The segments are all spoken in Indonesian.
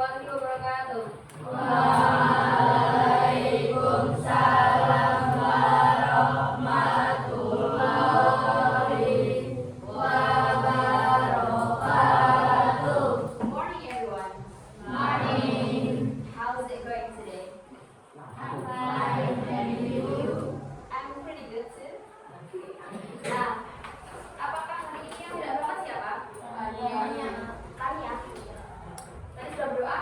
warahmatullahi wabarakatuh. Waalaikumsalam warahmatullahi wabarakatuh. Good morning, everyone. Morning. How's it going today? I'm fine, and you? I'm pretty good too. Nah, apakah hari ini yang tidak berangkat siapa? Tanya. Tadi sudah berdoa?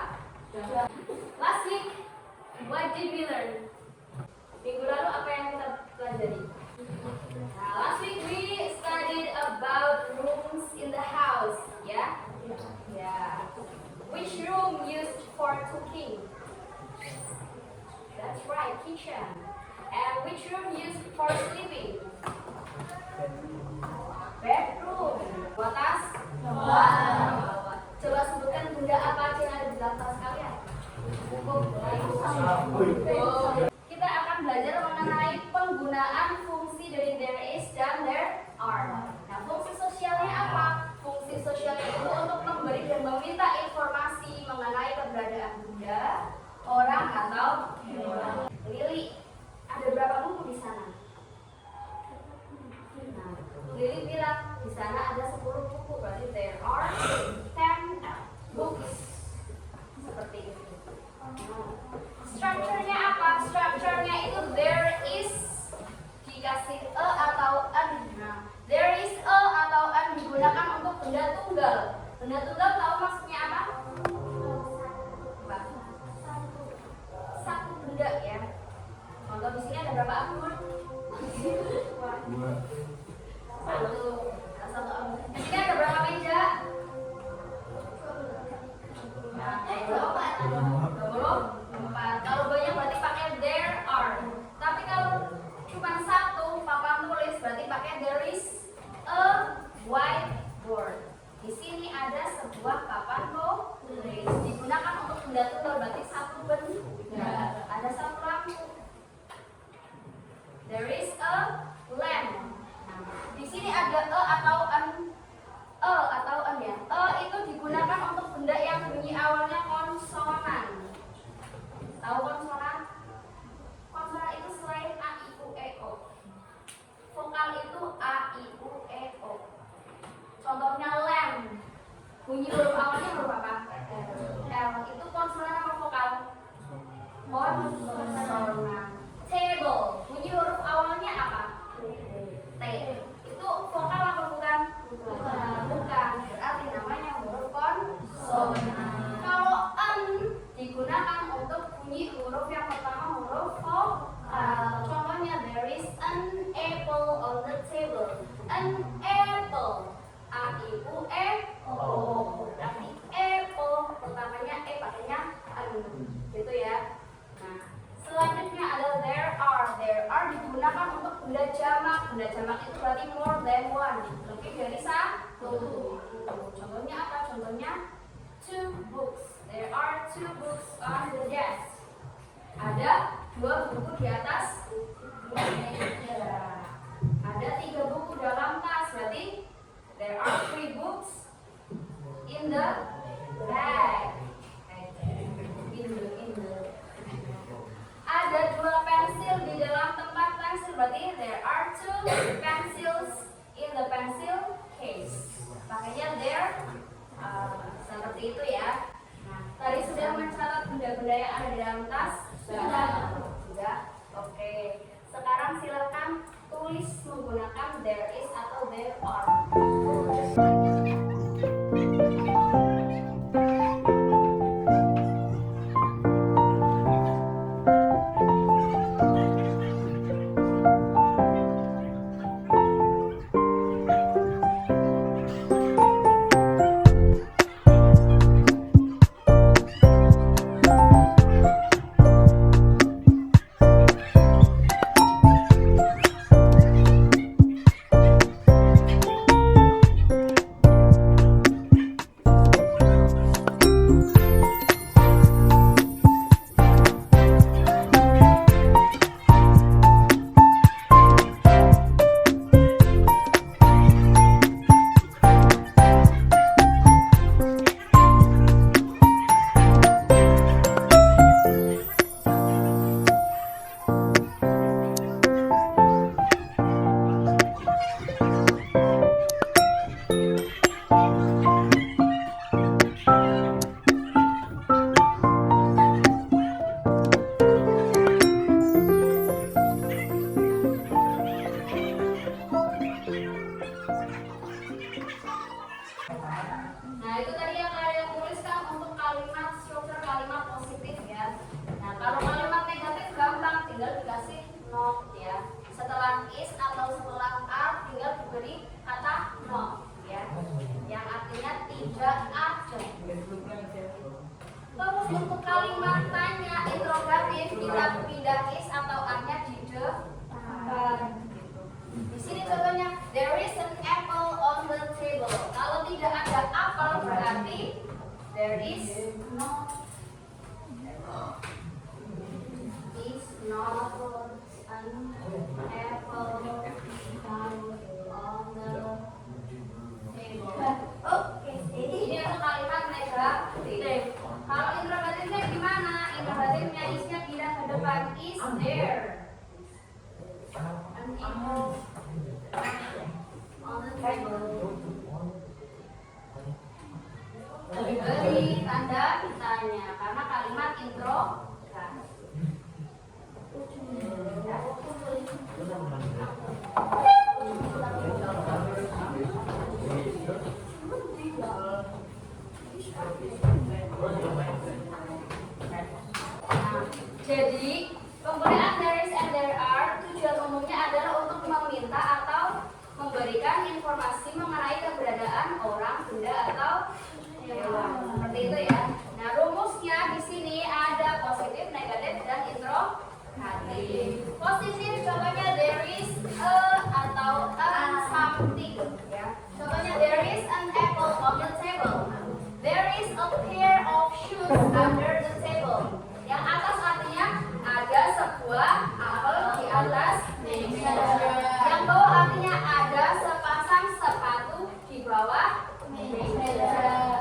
Last week, what did we learn? Minggu lalu apa yang kita pelajari? Nah, last week we studied about rooms in the house, ya? Yeah. Which room used for cooking? That's right, kitchen. And which room used for sleeping? Bedroom. Buat tas? Coba sebutkan benda apa aja yang ada di dalam tas kalian. Kita akan belajar mengenai penggunaan fungsi dari there is dan there are. Nah, fungsi sosialnya apa? Fungsi sosialnya itu untuk memberi dan meminta informasi mengenai keberadaan benda, orang atau hewan. Lili, ada berapa buku di sana? Nah, Lili bilang di sana ada 10 buku, berarti there are 10 books. Seperti itu. Structure-nya apa? Structure-nya itu there is dikasih a atau an. Nah, there is a atau an digunakan untuk benda tunggal. Benda tunggal tahu maksudnya apa? Satu benda ya. Contoh di sini ada berapa anggur? Satu anggur. Di sini ada berapa meja? Nah, 24. Kalau banyak berarti pakai there are. Tapi kalau cuma satu papan tulis berarti pakai there is a whiteboard. Di sini ada sebuah papan tulis digunakan untuk benda tunggal berarti satu benda. Ada satu lampu. There is a lamp. Nah, di sini ada a atau an. Ya. Itu digunakan untuk benda yang bunyi awalnya konsonan. Tahu konsonan? Konsonan itu selain a, i, u, e, o. Vokal itu a, i, u, e, o. Contohnya lamp. Bunyi huruf awalnya huruf apa? L. Itu konsonan apa vokal? Konsonan. Table. Bunyi huruf awalnya apa? T. Itu vokal apa bukan? Bukan. Berarti namanya huruf konsonan. Kalau an digunakan untuk bunyi huruf yang pertama huruf vokal. Contohnya there is an apple on the table. An apple. A, I, U, E, O. Berarti apple pertamanya e pakainya an. Gitu ya. Nah, selanjutnya ada there are. There are digunakan untuk benda jamak. Benda jamak itu berarti more than one. Lebih dari satu. Contohnya apa? Contohnya two books. There are two books on the desk. Ada 2 buku di atas meja. Ada 3 buku dalam tas. Berarti there are 3 books in the bag. Ada 2 pensil di dalam tempat pensil. Berarti there are 2 pencils in the pencil case. Makanya there seperti itu ya. Nah, tadi sudah mencatat benda-benda yang ada di dalam tas? Sudah. Oke. Sekarang silakan tulis menggunakan there is atau there are. Terus untuk kalimat tanya interrogatif kita pindah is atau are-nya di depan. Di sini contohnya there is an apple on the table. Kalau tidak ada apel berarti there is not an apple on the table. Oke, ini untuk kalimat negatif. Kalau interrogatifnya gimana? Interrogatifnya isnya pindah ke depan. Is there an apple on the table? Beri tanda tanya karena kalimat interrogatif. Jadi penggunaan there is and there are tujuan umumnya adalah untuk meminta atau memberikan informasi mengenai keberadaan orang, benda atau hewan. Seperti itu ya. Nah, rumusnya di sini ada positif, negatif, dan interrogatif. Positif contohnya there is a atau a something ya. Contohnya there is an apple on the table. There is a pair of shoes under the table. Yang atas artinya ada sebuah apel di atas meja. Yang bawah artinya ada sepasang sepatu di bawah meja.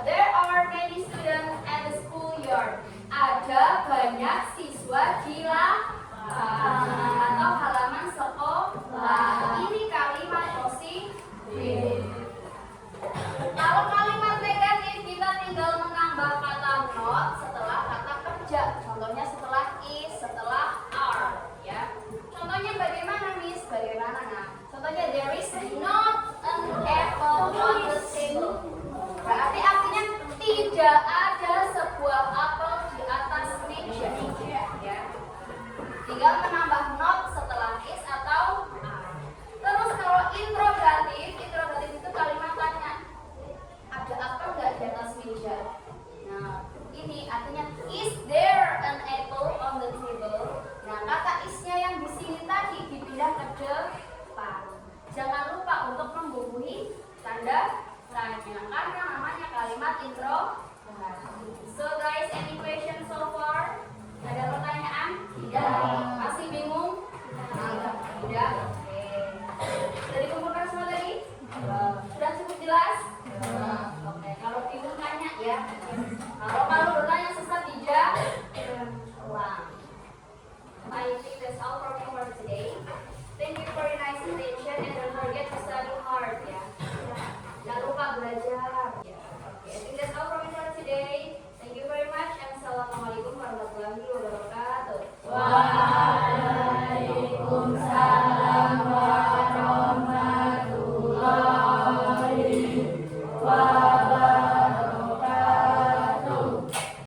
There are many students at the schoolyard. Ada banyak siswa di lapangan atau halaman sekolah. Ini kalimat positif. Kalau kalimat negatif kita tinggal menambah kata not setelah kata kerja. Contohnya setelah is, setelah are, ya. Contohnya bagaimana, Miss? Bagaimana? Nah, contohnya there is not an apple on the table. Berarti artinya tidak ada sebuah apel di atas meja, ya. Tinggal menambah not setelah is atau are. Terus kalau interrogatif itu kalimat tanya. Ada apa nggak di atas meja? Nah, ini artinya is there an apple on the table? Nah, kata isnya yang di sini tadi dipindah ke depan. Jangan lupa untuk membubuhi tanda tanya karena namanya kalimat interrogatif. So guys, any question so far? Ada pertanyaan? Tidak. Masih bingung? Tidak. Oke. Sudah dikumpulkan semua tadi? Sudah cukup jelas? Oke. Kalau bingung tanya ya.